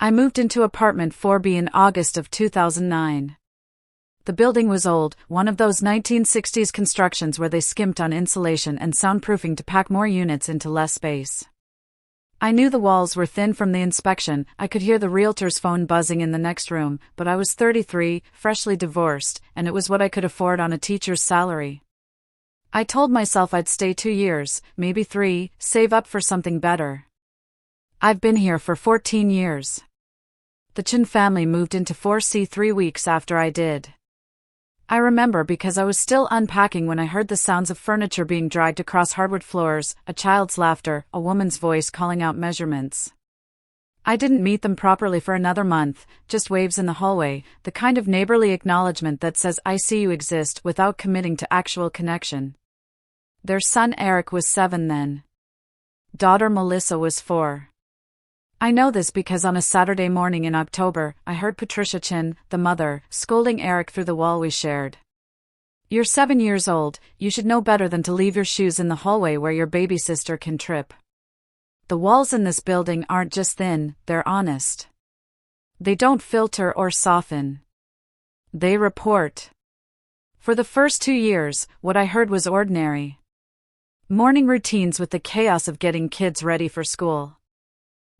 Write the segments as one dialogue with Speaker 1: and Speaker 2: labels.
Speaker 1: I moved into apartment 4B in August of 2009. The building was old, one of those 1960s constructions where they skimped on insulation and soundproofing to pack more units into less space. I knew the walls were thin from the inspection. I could hear the realtor's phone buzzing in the next room, but I was 33, freshly divorced, and it was what I could afford on a teacher's salary. I told myself I'd stay 2 years, maybe 3, save up for something better. I've been here for 14 years. The Chen family moved into 4C 3 weeks after I did. I remember because I was still unpacking when I heard the sounds of furniture being dragged across hardwood floors, a child's laughter, a woman's voice calling out measurements. I didn't meet them properly for another month, just waves in the hallway, the kind of neighborly acknowledgement that says I see you exist without committing to actual connection. Their son Eric was 7 then. Daughter Melissa was 4. I know this because on a Saturday morning in October, I heard Patricia Chen, the mother, scolding Eric through the wall we shared. "You're 7 years old, you should know better than to leave your shoes in the hallway where your baby sister can trip." The walls in this building aren't just thin, they're honest. They don't filter or soften. They report. For the first 2 years, what I heard was ordinary. Morning routines with the chaos of getting kids ready for school.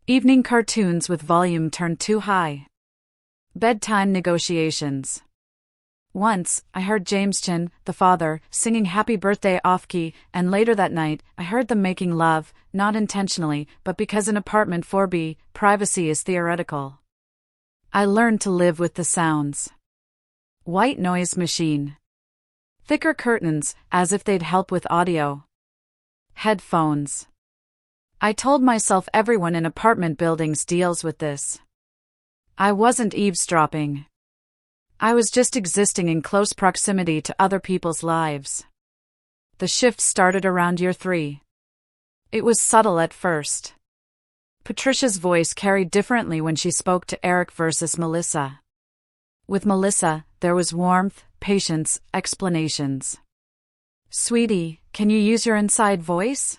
Speaker 1: Evening cartoons with volume turned too high. Bedtime negotiations. Once, I heard James Chen, the father, singing Happy Birthday off-key, and later that night, I heard them making love, not intentionally, but because in apartment 4B, privacy is theoretical. I learned to live with the sounds. White noise machine. Thicker curtains, as if they'd help with audio. Headphones. I told myself everyone in apartment buildings deals with this. I wasn't eavesdropping. I was just existing in close proximity to other people's lives. The shift started around year 3. It was subtle at first. Patricia's voice carried differently when she spoke to Eric versus Melissa. With Melissa, there was warmth, patience, explanations. "Sweetie, can you use your inside voice?"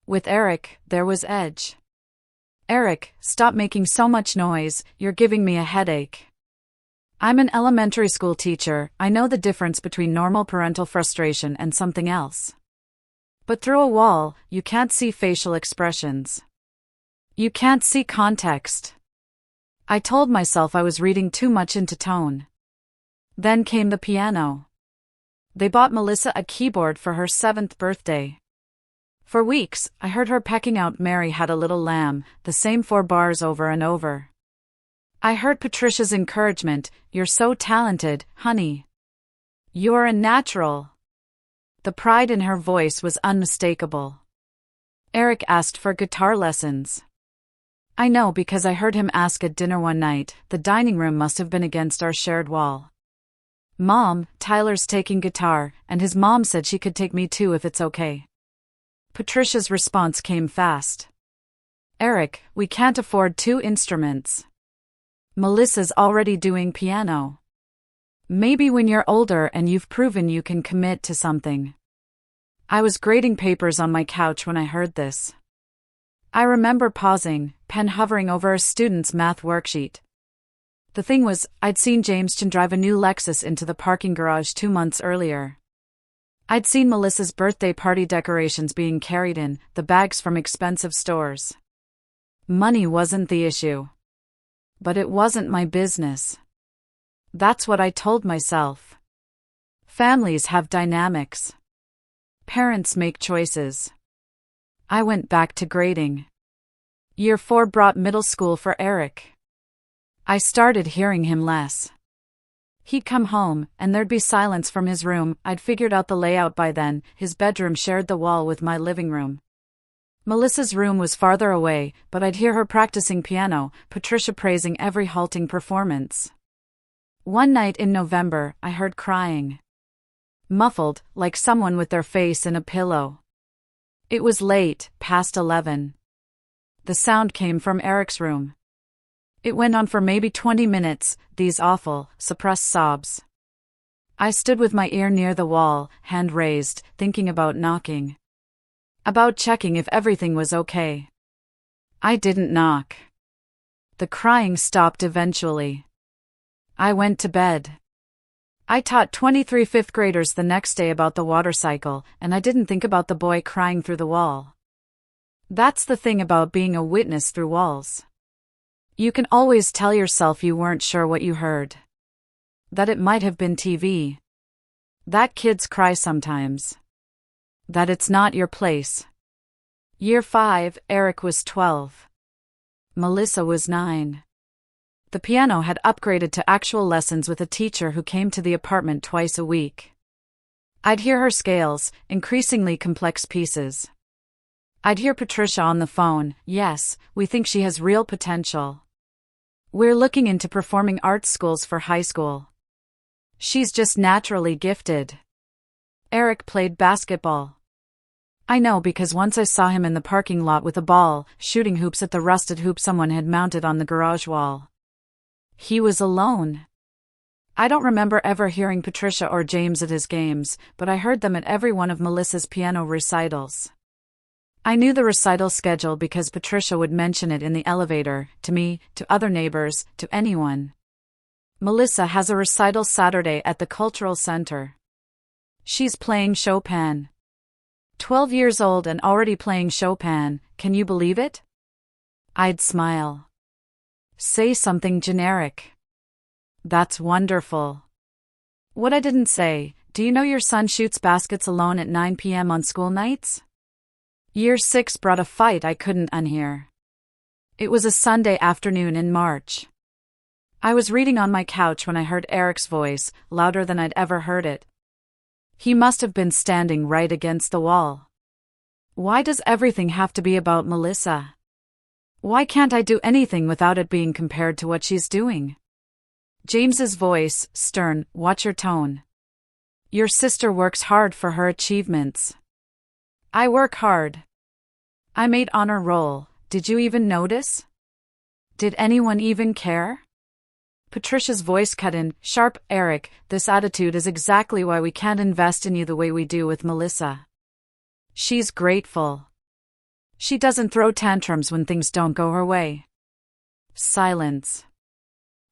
Speaker 1: With Eric, there was edge. "Eric, stop making so much noise, you're giving me a headache." I'm an elementary school teacher, I know the difference between normal parental frustration and something else. But through a wall, you can't see facial expressions. You can't see context. I told myself I was reading too much into tone. Then came the piano. They bought Melissa a keyboard for her 7th birthday. For weeks, I heard her pecking out Mary Had a Little Lamb, the same 4 bars over and over. I heard Patricia's encouragement, "You're so talented, honey. You're a natural." The pride in her voice was unmistakable. Eric asked for guitar lessons. I know because I heard him ask at dinner one night. The dining room must have been against our shared wall. "Mom, Tyler's taking guitar, and his mom said she could take me too if it's okay." Patricia's response came fast. "Eric, we can't afford 2 instruments. Melissa's already doing piano. Maybe when you're older and you've proven you can commit to something." I was grading papers on my couch when I heard this. I remember pausing, pen hovering over a student's math worksheet. The thing was, I'd seen James Chen drive a new Lexus into the parking garage 2 months earlier. I'd seen Melissa's birthday party decorations being carried in, the bags from expensive stores. Money wasn't the issue. But it wasn't my business. That's what I told myself. Families have dynamics. Parents make choices. I went back to grading. Year 4 brought middle school for Eric. I started hearing him less. He'd come home, and there'd be silence from his room. I'd figured out the layout by then. His bedroom shared the wall with my living room. Melissa's room was farther away, but I'd hear her practicing piano, Patricia praising every halting performance. One night in November, I heard crying. Muffled, like someone with their face in a pillow. It was late, past 11. The sound came from Eric's room. It went on for maybe 20 minutes, these awful, suppressed sobs. I stood with my ear near the wall, hand raised, thinking about knocking. About checking if everything was okay. I didn't knock. The crying stopped eventually. I went to bed. I taught 23 fifth graders the next day about the water cycle, and I didn't think about the boy crying through the wall. That's the thing about being a witness through walls. You can always tell yourself you weren't sure what you heard. That it might have been TV. That kids cry sometimes. That it's not your place. Year 5, Eric was 12. Melissa was 9. The piano had upgraded to actual lessons with a teacher who came to the apartment twice a week. I'd hear her scales, increasingly complex pieces. I'd hear Patricia on the phone, "Yes, we think she has real potential. We're looking into performing arts schools for high school. She's just naturally gifted." Eric played basketball. I know because once I saw him in the parking lot with a ball, shooting hoops at the rusted hoop someone had mounted on the garage wall. He was alone. I don't remember ever hearing Patricia or James at his games, but I heard them at every one of Melissa's piano recitals. I knew the recital schedule because Patricia would mention it in the elevator, to me, to other neighbors, to anyone. Melissa has a recital Saturday at the Cultural Center. She's playing Chopin. 12 years old and already playing Chopin, can you believe it? I'd smile. Say something generic. That's wonderful. What I didn't say, do you know your son shoots baskets alone at 9 p.m. on school nights? Year 6 brought a fight I couldn't unhear. It was a Sunday afternoon in March. I was reading on my couch when I heard Eric's voice, louder than I'd ever heard it. He must have been standing right against the wall. Why does everything have to be about Melissa? Why can't I do anything without it being compared to what she's doing? James's voice, stern, watch your tone. Your sister works hard for her achievements. I work hard. I made honor roll, did you even notice? Did anyone even care? Patricia's voice cut in, sharp, Eric, this attitude is exactly why we can't invest in you the way we do with Melissa. She's grateful. She doesn't throw tantrums when things don't go her way. Silence.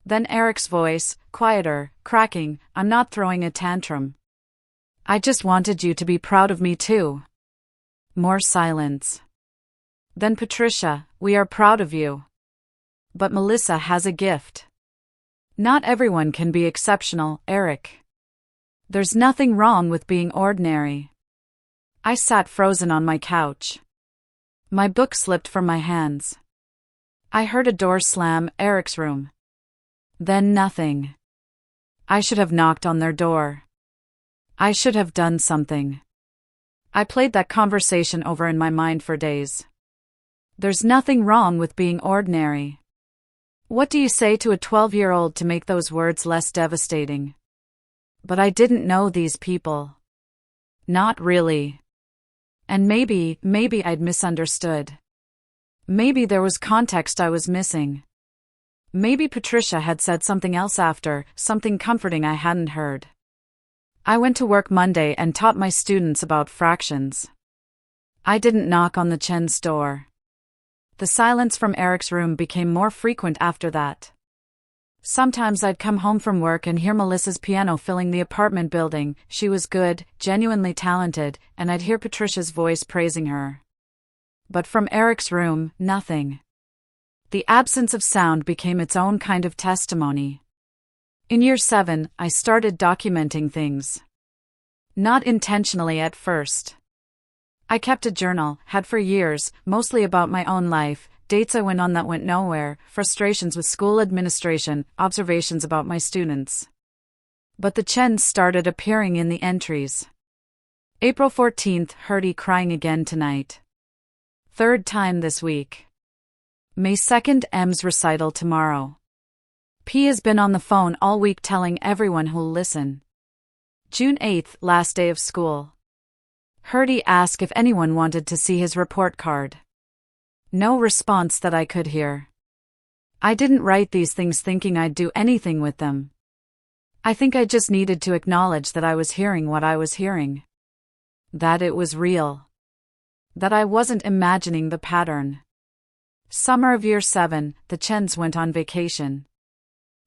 Speaker 1: Then Eric's voice, quieter, cracking, I'm not throwing a tantrum. I just wanted you to be proud of me too. More silence. Then Patricia, we are proud of you. But Melissa has a gift. Not everyone can be exceptional, Eric. There's nothing wrong with being ordinary. I sat frozen on my couch. My book slipped from my hands. I heard a door slam, Eric's room. Then nothing. I should have knocked on their door. I should have done something. I played that conversation over in my mind for days. There's nothing wrong with being ordinary. What do you say to a 12-year-old to make those words less devastating? But I didn't know these people. Not really. And maybe I'd misunderstood. Maybe there was context I was missing. Maybe Patricia had said something else after, something comforting I hadn't heard. I went to work Monday and taught my students about fractions. I didn't knock on the Chen's door. The silence from Eric's room became more frequent after that. Sometimes I'd come home from work and hear Melissa's piano filling the apartment building. She was good, genuinely talented, and I'd hear Patricia's voice praising her. But from Eric's room, nothing. The absence of sound became its own kind of testimony. In year 7, I started documenting things. Not intentionally at first. I kept a journal, had for years, mostly about my own life, dates I went on that went nowhere, frustrations with school administration, observations about my students. But the Chens started appearing in the entries. April 14th, Herdy crying again tonight. 3rd time this week. May 2nd, M's recital tomorrow. P has been on the phone all week telling everyone who'll listen. June 8th, last day of school. Herdy asked if anyone wanted to see his report card. No response that I could hear. I didn't write these things thinking I'd do anything with them. I think I just needed to acknowledge that I was hearing what I was hearing. That it was real. That I wasn't imagining the pattern. Summer of year 7, the Chens went on vacation.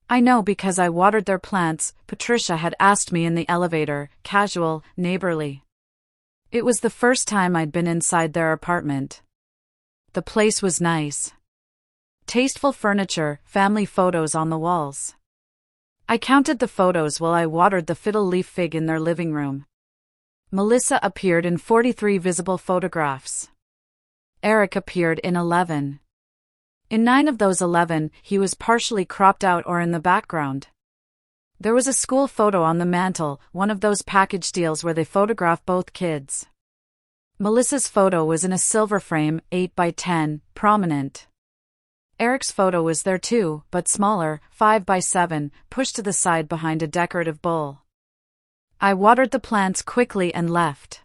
Speaker 1: I know because I watered their plants, Patricia had asked me in the elevator, casual, neighborly. It was the first time I'd been inside their apartment. The place was nice. Tasteful furniture, family photos on the walls. I counted the photos while I watered the fiddle leaf fig in their living room. Melissa appeared in 43 visible photographs. Eric appeared in 11. In 9 of those 11, he was partially cropped out or in the background. There was a school photo on the mantle, one of those package deals where they photograph both kids. Melissa's photo was in a silver frame, 8 by 10, prominent. Eric's photo was there too, but smaller, 5 by 7, pushed to the side behind a decorative bowl. I watered the plants quickly and left.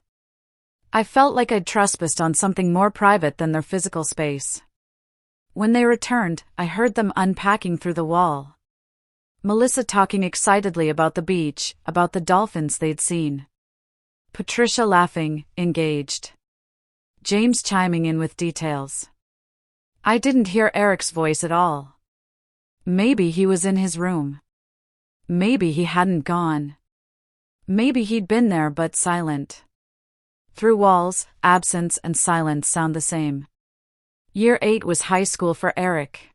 Speaker 1: I felt like I'd trespassed on something more private than their physical space. When they returned, I heard them unpacking through the wall. Melissa talking excitedly about the beach, about the dolphins they'd seen. Patricia laughing, engaged. James chiming in with details. I didn't hear Eric's voice at all. Maybe he was in his room. Maybe he hadn't gone. Maybe he'd been there but silent. Through walls, absence and silence sound the same. Year 8 was high school for Eric.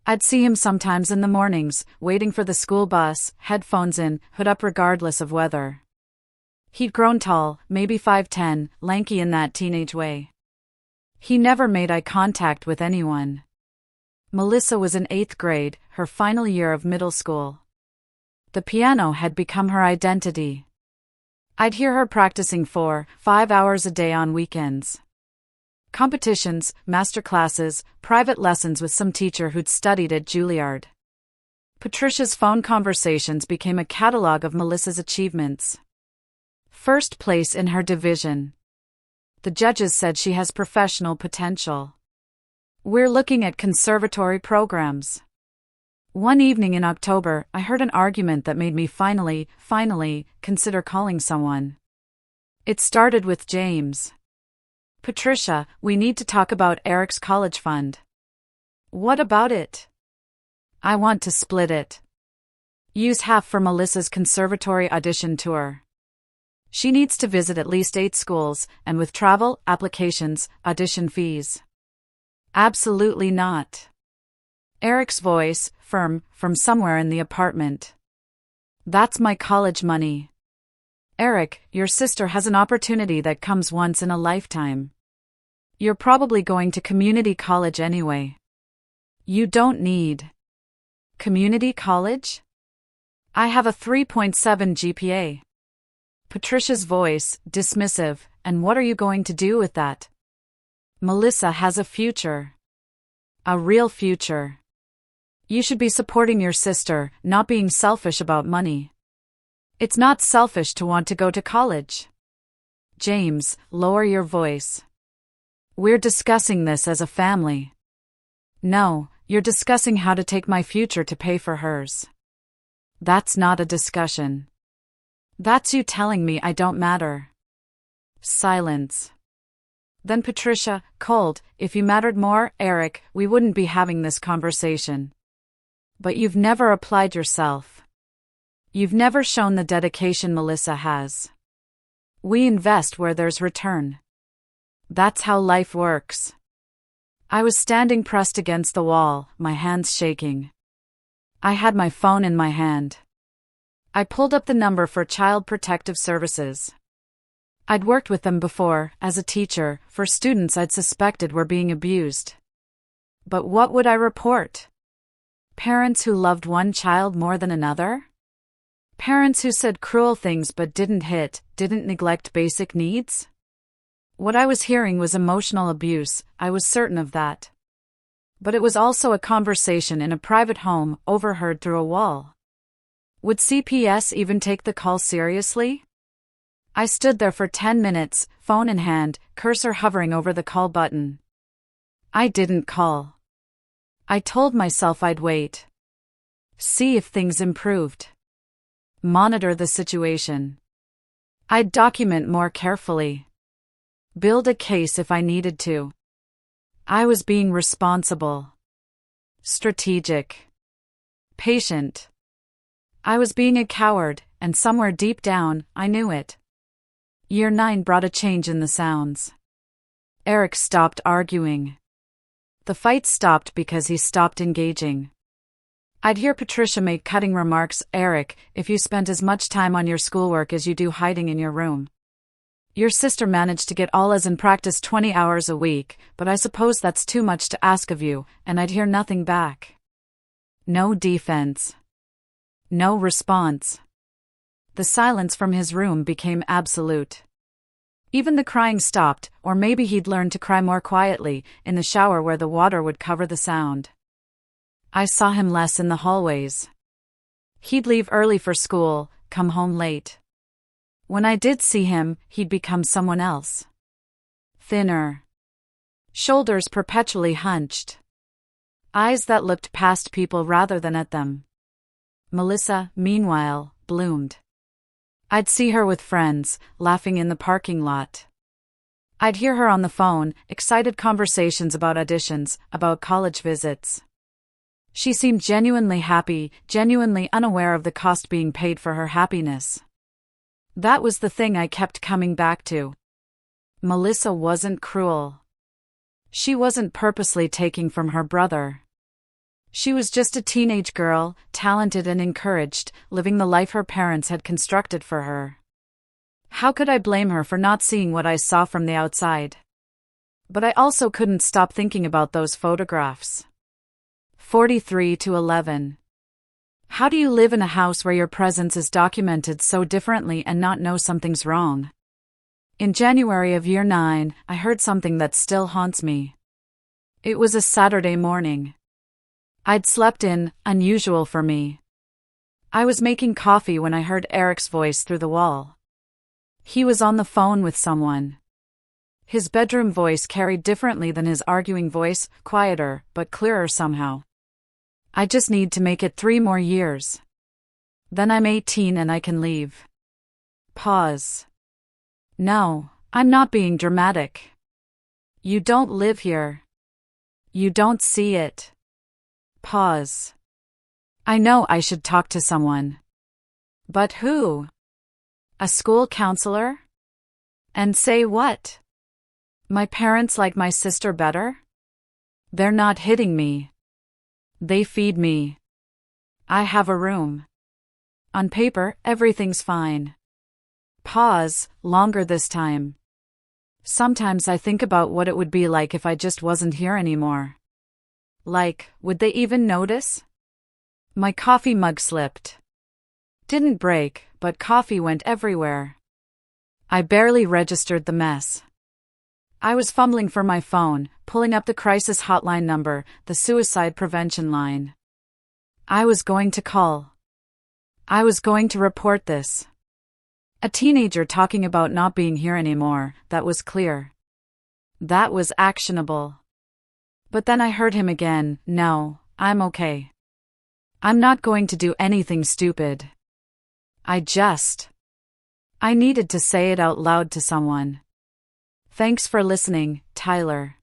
Speaker 1: I'd see him sometimes in the mornings, waiting for the school bus, headphones in, hood up regardless of weather. He'd grown tall, maybe 5'10", lanky in that teenage way. He never made eye contact with anyone. Melissa was in 8th grade, her final year of middle school. The piano had become her identity. I'd hear her practicing 4-5 hours a day on weekends. Competitions, master classes, private lessons with some teacher who'd studied at Juilliard. Patricia's phone conversations became a catalog of Melissa's achievements. First place in her division. The judges said she has professional potential. We're looking at conservatory programs. One evening in October, I heard an argument that made me finally consider calling someone. It started with James. Patricia, we need to talk about Eric's college fund. What about it? I want to split it. Use half for Melissa's conservatory audition tour. She needs to visit at least 8 schools, and with travel, applications, audition fees. Absolutely not. Eric's voice, firm, from somewhere in the apartment. That's my college money. Eric, your sister has an opportunity that comes once in a lifetime. You're probably going to community college anyway. You don't need community college? I have a 3.7 GPA. Patricia's voice, dismissive, and what are you going to do with that? Melissa has a future. A real future. You should be supporting your sister, not being selfish about money. It's not selfish to want to go to college. James, lower your voice. We're discussing this as a family. No, you're discussing how to take my future to pay for hers. That's not a discussion. That's you telling me I don't matter. Silence. Then Patricia, cold, if you mattered more, Eric, we wouldn't be having this conversation. But you've never applied yourself. You've never shown the dedication Melissa has. We invest where there's return. That's how life works. I was standing pressed against the wall, my hands shaking. I had my phone in my hand. I pulled up the number for Child Protective Services. I'd worked with them before, as a teacher, for students I'd suspected were being abused. But what would I report? Parents who loved one child more than another? Parents who said cruel things but didn't neglect basic needs? What I was hearing was emotional abuse, I was certain of that. But it was also a conversation in a private home, overheard through a wall. Would CPS even take the call seriously? I stood there for 10 minutes, phone in hand, cursor hovering over the call button. I didn't call. I told myself I'd wait. See if things improved. Monitor the situation. I'd document more carefully. Build a case if I needed to. I was being responsible, strategic, patient. I was being a coward, and somewhere deep down, I knew it. Year 9 brought a change in the sounds. Eric stopped arguing. The fight stopped because he stopped engaging. I'd hear Patricia make cutting remarks, "Eric, if you spent as much time on your schoolwork as you do hiding in your room. Your sister managed to get all A's and practice 20 hours a week, but I suppose that's too much to ask of you," and I'd hear nothing back. No defense. No response. The silence from his room became absolute. Even the crying stopped, or maybe he'd learned to cry more quietly, in the shower where the water would cover the sound. I saw him less in the hallways. He'd leave early for school, come home late. When I did see him, he'd become someone else. Thinner. Shoulders perpetually hunched. Eyes that looked past people rather than at them. Melissa, meanwhile, bloomed. I'd see her with friends, laughing in the parking lot. I'd hear her on the phone, excited conversations about auditions, about college visits. She seemed genuinely happy, genuinely unaware of the cost being paid for her happiness. That was the thing I kept coming back to. Melissa wasn't cruel. She wasn't purposely taking from her brother. She was just a teenage girl, talented and encouraged, living the life her parents had constructed for her. How could I blame her for not seeing what I saw from the outside? But I also couldn't stop thinking about those photographs. 43-11. How do you live in a house where your presence is documented so differently and not know something's wrong? In January of year 9, I heard something that still haunts me. It was a Saturday morning. I'd slept in, unusual for me. I was making coffee when I heard Eric's voice through the wall. He was on the phone with someone. His bedroom voice carried differently than his arguing voice, quieter, but clearer somehow. I just need to make it 3 more years. Then I'm 18 and I can leave. Pause. No, I'm not being dramatic. You don't live here. You don't see it. Pause. I know I should talk to someone. But who? A school counselor? And say what? My parents like my sister better? They're not hitting me. They feed me. I have a room. On paper, everything's fine. Pause, longer this time. Sometimes I think about what it would be like if I just wasn't here anymore. Like, would they even notice? My coffee mug slipped. Didn't break, but coffee went everywhere. I barely registered the mess. I was fumbling for my phone, pulling up the crisis hotline number, the suicide prevention line. I was going to call. I was going to report this. A teenager talking about not being here anymore, that was clear. That was actionable. But then I heard him again, "No, I'm okay. I'm not going to do anything stupid. I needed to say it out loud to someone. Thanks for listening, Tyler."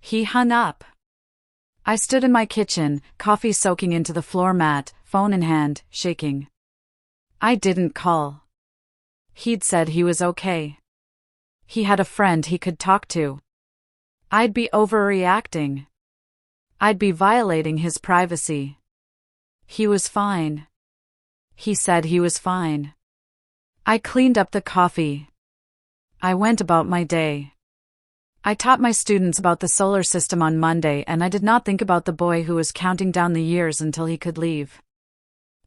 Speaker 1: He hung up. I stood in my kitchen, coffee soaking into the floor mat, phone in hand, shaking. I didn't call. He'd said he was okay. He had a friend he could talk to. I'd be overreacting. I'd be violating his privacy. He was fine. He said he was fine. I cleaned up the coffee. I went about my day. I taught my students about the solar system on Monday, and I did not think about the boy who was counting down the years until he could leave.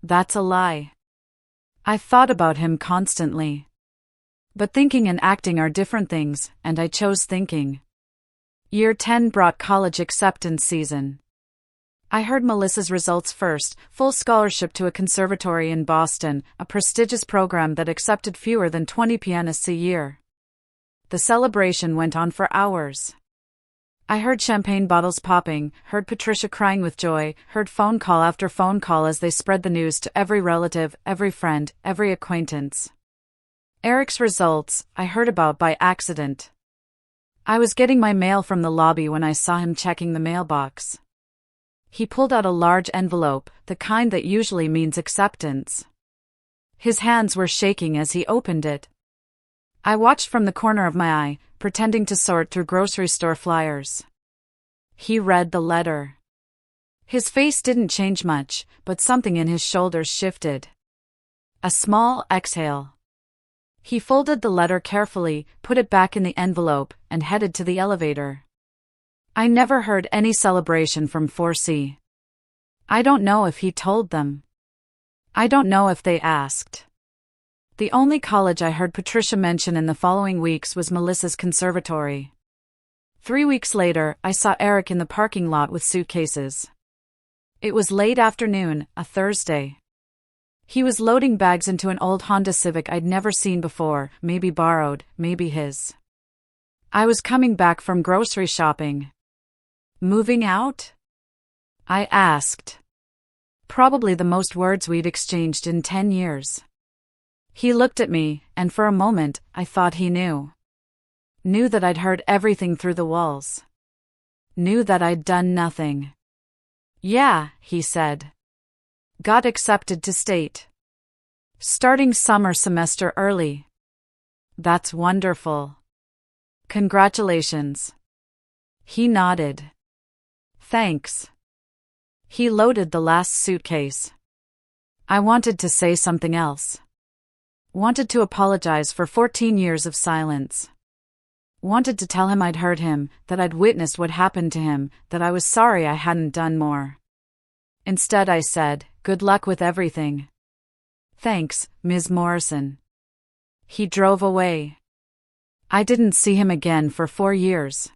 Speaker 1: That's a lie. I thought about him constantly. But thinking and acting are different things, and I chose thinking. Year 10 brought college acceptance season. I heard Melissa's results first, full scholarship to a conservatory in Boston, a prestigious program that accepted fewer than 20 pianists a year. The celebration went on for hours. I heard champagne bottles popping, heard Patricia crying with joy, heard phone call after phone call as they spread the news to every relative, every friend, every acquaintance. Eric's results, I heard about by accident. I was getting my mail from the lobby when I saw him checking the mailbox. He pulled out a large envelope, the kind that usually means acceptance. His hands were shaking as he opened it. I watched from the corner of my eye, pretending to sort through grocery store flyers. He read the letter. His face didn't change much, but something in his shoulders shifted. A small exhale. He folded the letter carefully, put it back in the envelope, and headed to the elevator. I never heard any celebration from 4C. I don't know if he told them. I don't know if they asked. The only college I heard Patricia mention in the following weeks was Melissa's conservatory. 3 weeks later, I saw Eric in the parking lot with suitcases. It was late afternoon, a Thursday. He was loading bags into an old Honda Civic I'd never seen before, maybe borrowed, maybe his. I was coming back from grocery shopping. Moving out? I asked. Probably the most words we'd exchanged in 10 years. He looked at me, and for a moment, I thought he knew. Knew that I'd heard everything through the walls. Knew that I'd done nothing. Yeah, he said. Got accepted to state. Starting summer semester early. That's wonderful. Congratulations. He nodded. Thanks. He loaded the last suitcase. I wanted to say something else. Wanted to apologize for 14 years of silence. Wanted to tell him I'd hurt him, that I'd witnessed what happened to him, that I was sorry I hadn't done more. Instead I said, good luck with everything. Thanks, Ms. Morrison. He drove away. I didn't see him again for 4 years.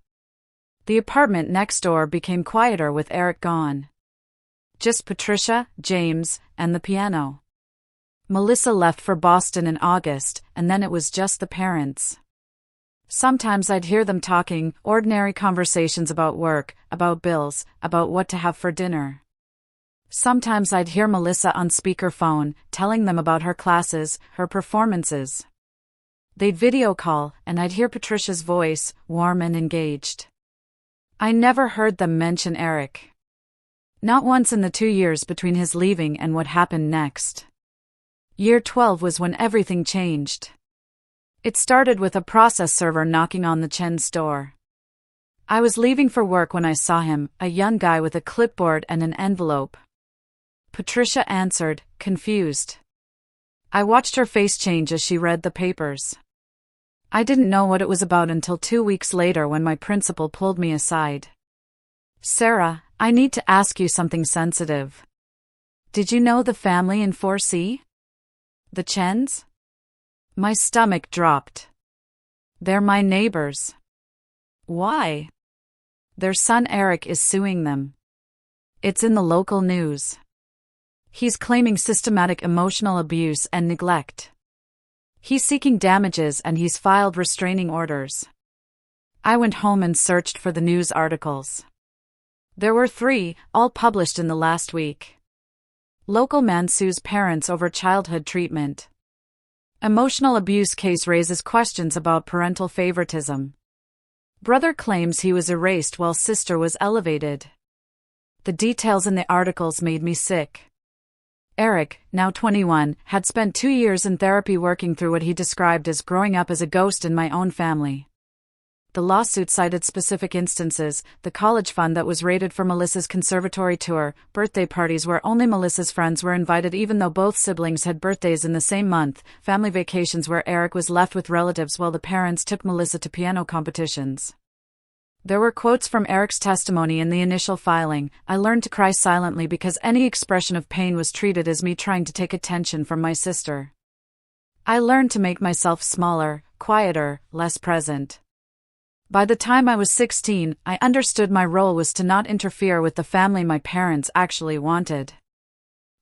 Speaker 1: The apartment next door became quieter with Eric gone. Just Patricia, James, and the piano. Melissa left for Boston in August, and then it was just the parents. Sometimes I'd hear them talking, ordinary conversations about work, about bills, about what to have for dinner. Sometimes I'd hear Melissa on speakerphone, telling them about her classes, her performances. They'd video call, and I'd hear Patricia's voice, warm and engaged. I never heard them mention Eric. Not once in the 2 years between his leaving and what happened next. Year 12 was when everything changed. It started with a process server knocking on the Chen's door. I was leaving for work when I saw him, a young guy with a clipboard and an envelope. Patricia answered, confused. I watched her face change as she read the papers. I didn't know what it was about until 2 weeks later when my principal pulled me aside. Sarah, I need to ask you something sensitive. Did you know the family in 4C? The Chens? My stomach dropped. They're my neighbors. Why? Their son Eric is suing them. It's in the local news. He's claiming systematic emotional abuse and neglect. He's seeking damages and he's filed restraining orders. I went home and searched for the news articles. There were 3, all published in the last week. Local man sues parents over childhood treatment. Emotional abuse case raises questions about parental favoritism. Brother claims he was erased while sister was elevated. The details in the articles made me sick. Eric, now 21, had spent 2 years in therapy working through what he described as growing up as a ghost in my own family. The lawsuit cited specific instances, the college fund that was raided for Melissa's conservatory tour, birthday parties where only Melissa's friends were invited even though both siblings had birthdays in the same month, family vacations where Eric was left with relatives while the parents took Melissa to piano competitions. There were quotes from Eric's testimony in the initial filing. I learned to cry silently because any expression of pain was treated as me trying to take attention from my sister. I learned to make myself smaller, quieter, less present. By the time I was 16, I understood my role was to not interfere with the family my parents actually wanted.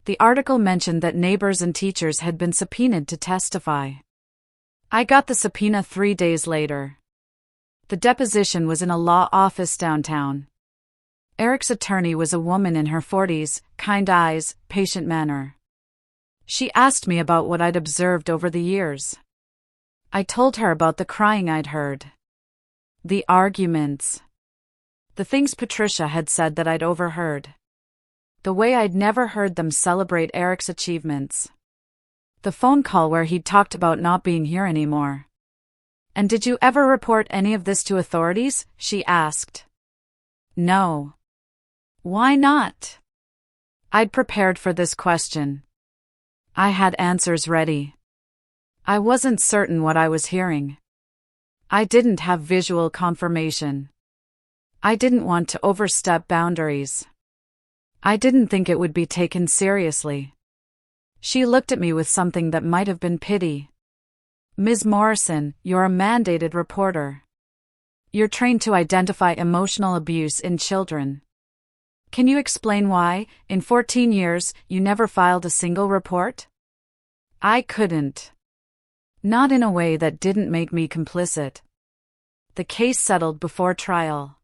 Speaker 1: The article mentioned that neighbors and teachers had been subpoenaed to testify. I got the subpoena 3 days later. The deposition was in a law office downtown. Eric's attorney was a woman in her 40s, kind eyes, patient manner. She asked me about what I'd observed over the years. I told her about the crying I'd heard. The arguments. The things Patricia had said that I'd overheard. The way I'd never heard them celebrate Eric's achievements. The phone call where he'd talked about not being here anymore. "And did you ever report any of this to authorities?" she asked. "No." "Why not?" I'd prepared for this question. I had answers ready. I wasn't certain what I was hearing. I didn't have visual confirmation. I didn't want to overstep boundaries. I didn't think it would be taken seriously. She looked at me with something that might have been pity. "Ms. Morrison, you're a mandated reporter. You're trained to identify emotional abuse in children. Can you explain why, in 14 years, you never filed a single report?" I couldn't. Not in a way that didn't make me complicit. The case settled before trial.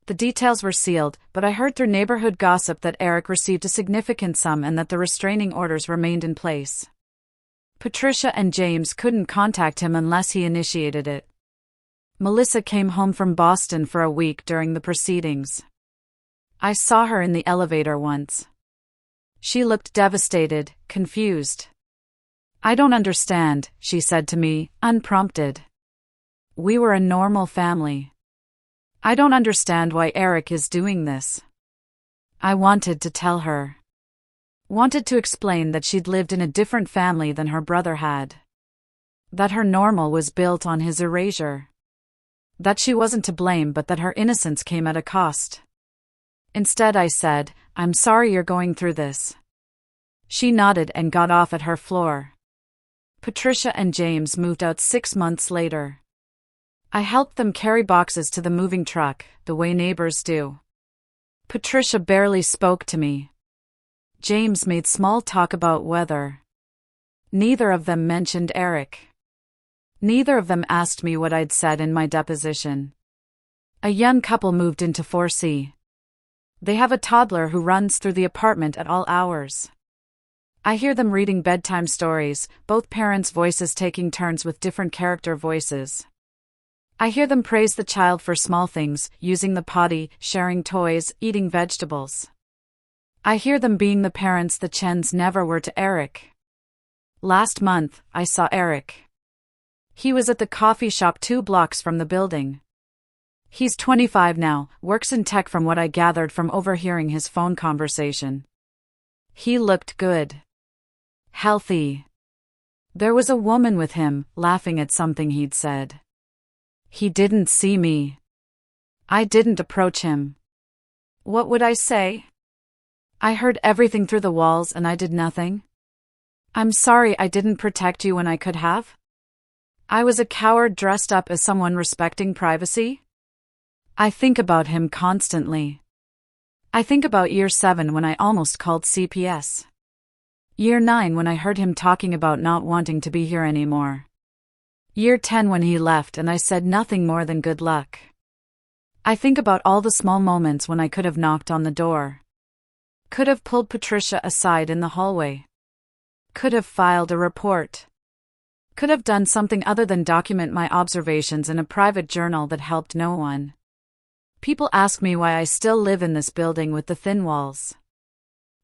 Speaker 1: The details were sealed, but I heard through neighborhood gossip that Eric received a significant sum and that the restraining orders remained in place. Patricia and James couldn't contact him unless he initiated it. Melissa came home from Boston for a week during the proceedings. I saw her in the elevator once. She looked devastated, confused. "I don't understand," she said to me, unprompted. "We were a normal family. I don't understand why Eric is doing this." I wanted to tell her. Wanted to explain that she'd lived in a different family than her brother had. That her normal was built on his erasure. That she wasn't to blame but that her innocence came at a cost. Instead I said, "I'm sorry you're going through this." She nodded and got off at her floor. Patricia and James moved out 6 months later. I helped them carry boxes to the moving truck, the way neighbors do. Patricia barely spoke to me. James made small talk about weather. Neither of them mentioned Eric. Neither of them asked me what I'd said in my deposition. A young couple moved into 4C. They have a toddler who runs through the apartment at all hours. I hear them reading bedtime stories, both parents' voices taking turns with different character voices. I hear them praise the child for small things, using the potty, sharing toys, eating vegetables. I hear them being the parents the Chens never were to Eric. Last month, I saw Eric. He was at the coffee shop 2 blocks from the building. He's 25 now, works in tech from what I gathered from overhearing his phone conversation. He looked good. Healthy. There was a woman with him, laughing at something he'd said. He didn't see me. I didn't approach him. What would I say? I heard everything through the walls and I did nothing. I'm sorry I didn't protect you when I could have. I was a coward dressed up as someone respecting privacy. I think about him constantly. I think about year 7 when I almost called CPS. Year 9 when I heard him talking about not wanting to be here anymore. Year 10 when he left and I said nothing more than good luck. I think about all the small moments when I could have knocked on the door. Could have pulled Patricia aside in the hallway. Could have filed a report. Could have done something other than document my observations in a private journal that helped no one. People ask me why I still live in this building with the thin walls.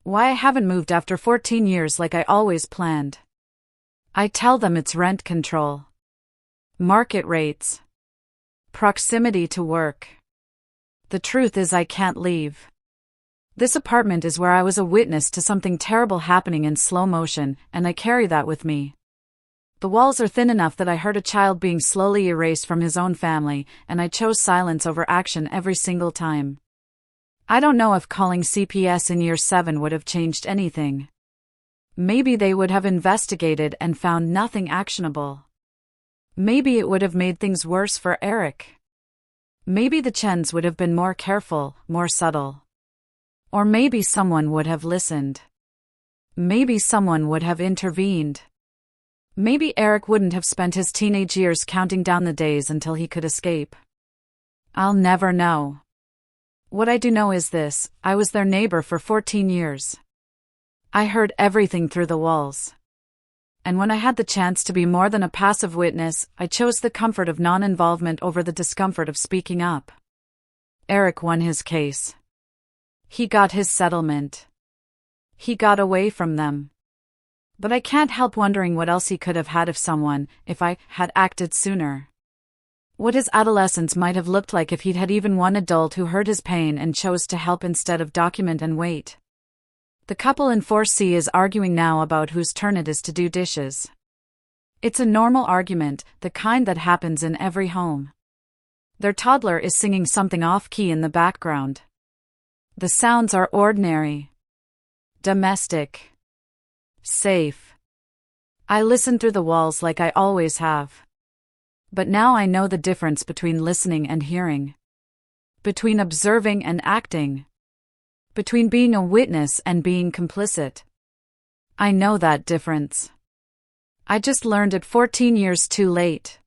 Speaker 1: Why I haven't moved after 14 years like I always planned. I tell them it's rent control. Market rates. Proximity to work. The truth is I can't leave. This apartment is where I was a witness to something terrible happening in slow motion, and I carry that with me. The walls are thin enough that I heard a child being slowly erased from his own family, and I chose silence over action every single time. I don't know if calling CPS in year 7 would have changed anything. Maybe they would have investigated and found nothing actionable. Maybe it would have made things worse for Eric. Maybe the Chens would have been more careful, more subtle. Or maybe someone would have listened. Maybe someone would have intervened. Maybe Eric wouldn't have spent his teenage years counting down the days until he could escape. I'll never know. What I do know is this: I was their neighbor for 14 years. I heard everything through the walls. And when I had the chance to be more than a passive witness, I chose the comfort of non-involvement over the discomfort of speaking up. Eric won his case. He got his settlement. He got away from them. But I can't help wondering what else he could have had if I had acted sooner. What his adolescence might have looked like if he'd had even one adult who heard his pain and chose to help instead of document and wait. The couple in 4C is arguing now about whose turn it is to do dishes. It's a normal argument, the kind that happens in every home. Their toddler is singing something off-key in the background. The sounds are ordinary. Domestic. Safe. I listen through the walls like I always have. But now I know the difference between listening and hearing. Between observing and acting. Between being a witness and being complicit. I know that difference. I just learned it 14 years too late.